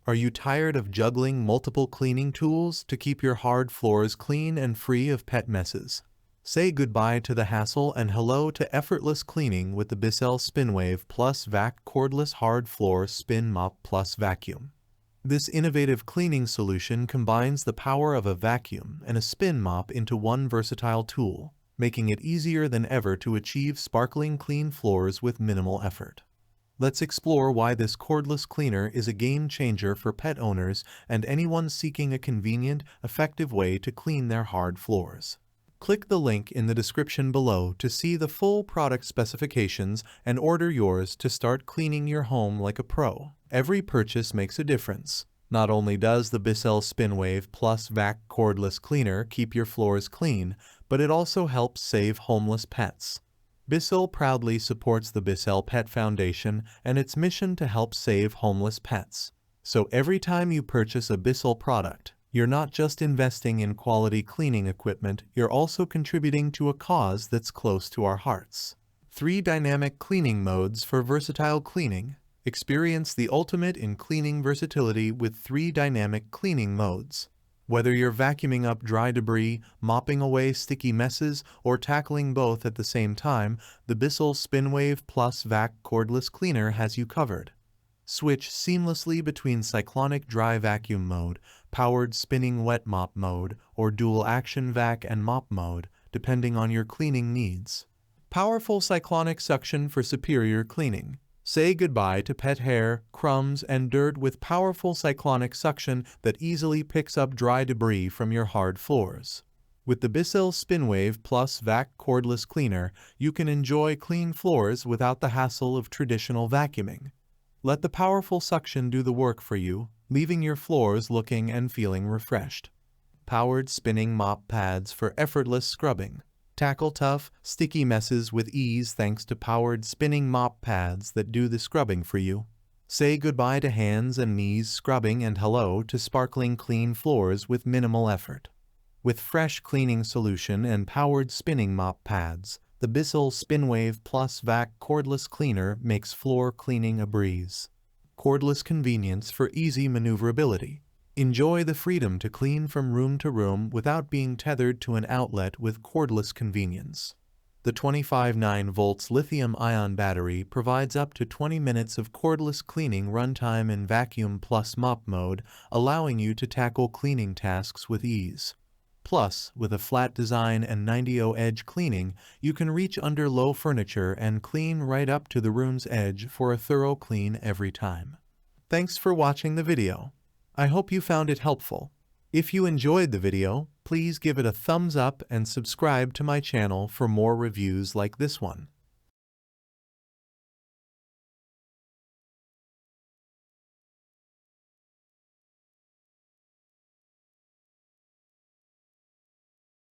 Are you tired of juggling multiple cleaning tools to keep your hard floors clean and free of pet messes? Say goodbye to the hassle and hello to effortless cleaning with the BISSELL SpinWave Plus Vac Cordless Hard Floor Spin Mop Plus Vacuum. This innovative cleaning solution combines the power of a vacuum and a spin mop into one versatile tool, making it easier than ever to achieve sparkling clean floors with minimal effort. Let's explore why this cordless cleaner is a game changer for pet owners and anyone seeking a convenient, effective way to clean their hard floors. Click the link in the description below to see the full product specifications and order yours to start cleaning your home like a pro. Every purchase makes a difference. Not only does the BISSELL SpinWave Plus Vac Cordless Cleaner keep your floors clean, but it also helps save homeless pets. BISSELL proudly supports the BISSELL Pet Foundation and its mission to help save homeless pets. So every time you purchase a BISSELL product, you're not just investing in quality cleaning equipment, you're also contributing to a cause that's close to our hearts. 3 dynamic cleaning modes for versatile cleaning. Experience the ultimate in cleaning versatility with 3 dynamic cleaning modes. Whether you're vacuuming up dry debris, mopping away sticky messes, or tackling both at the same time, the BISSELL SpinWave Plus Vac Cordless Cleaner has you covered. Switch seamlessly between cyclonic dry vacuum mode, powered spinning wet mop mode, or dual action vac and mop mode, depending on your cleaning needs. Powerful cyclonic suction for superior cleaning. Say goodbye to pet hair, crumbs, and dirt with powerful cyclonic suction that easily picks up dry debris from your hard floors. With the BISSELL SpinWave Plus Vac Cordless Cleaner, you can enjoy clean floors without the hassle of traditional vacuuming. Let the powerful suction do the work for you, leaving your floors looking and feeling refreshed. Powered spinning mop pads for effortless scrubbing. Tackle tough, sticky messes with ease thanks to powered spinning mop pads that do the scrubbing for you. Say goodbye to hands and knees scrubbing and hello to sparkling clean floors with minimal effort. With fresh cleaning solution and powered spinning mop pads, the BISSELL SpinWave Plus Vac Cordless Cleaner makes floor cleaning a breeze. Cordless convenience for easy maneuverability. Enjoy the freedom to clean from room to room without being tethered to an outlet with cordless convenience. The 25.9 volts lithium-ion battery provides up to 20 minutes of cordless cleaning runtime in vacuum plus mop mode, allowing you to tackle cleaning tasks with ease. Plus, with a flat design and 90° edge cleaning, you can reach under low furniture and clean right up to the room's edge for a thorough clean every time. Thanks for watching the video. I hope you found it helpful. If you enjoyed the video, please give it a thumbs up and subscribe to my channel for more reviews like this one.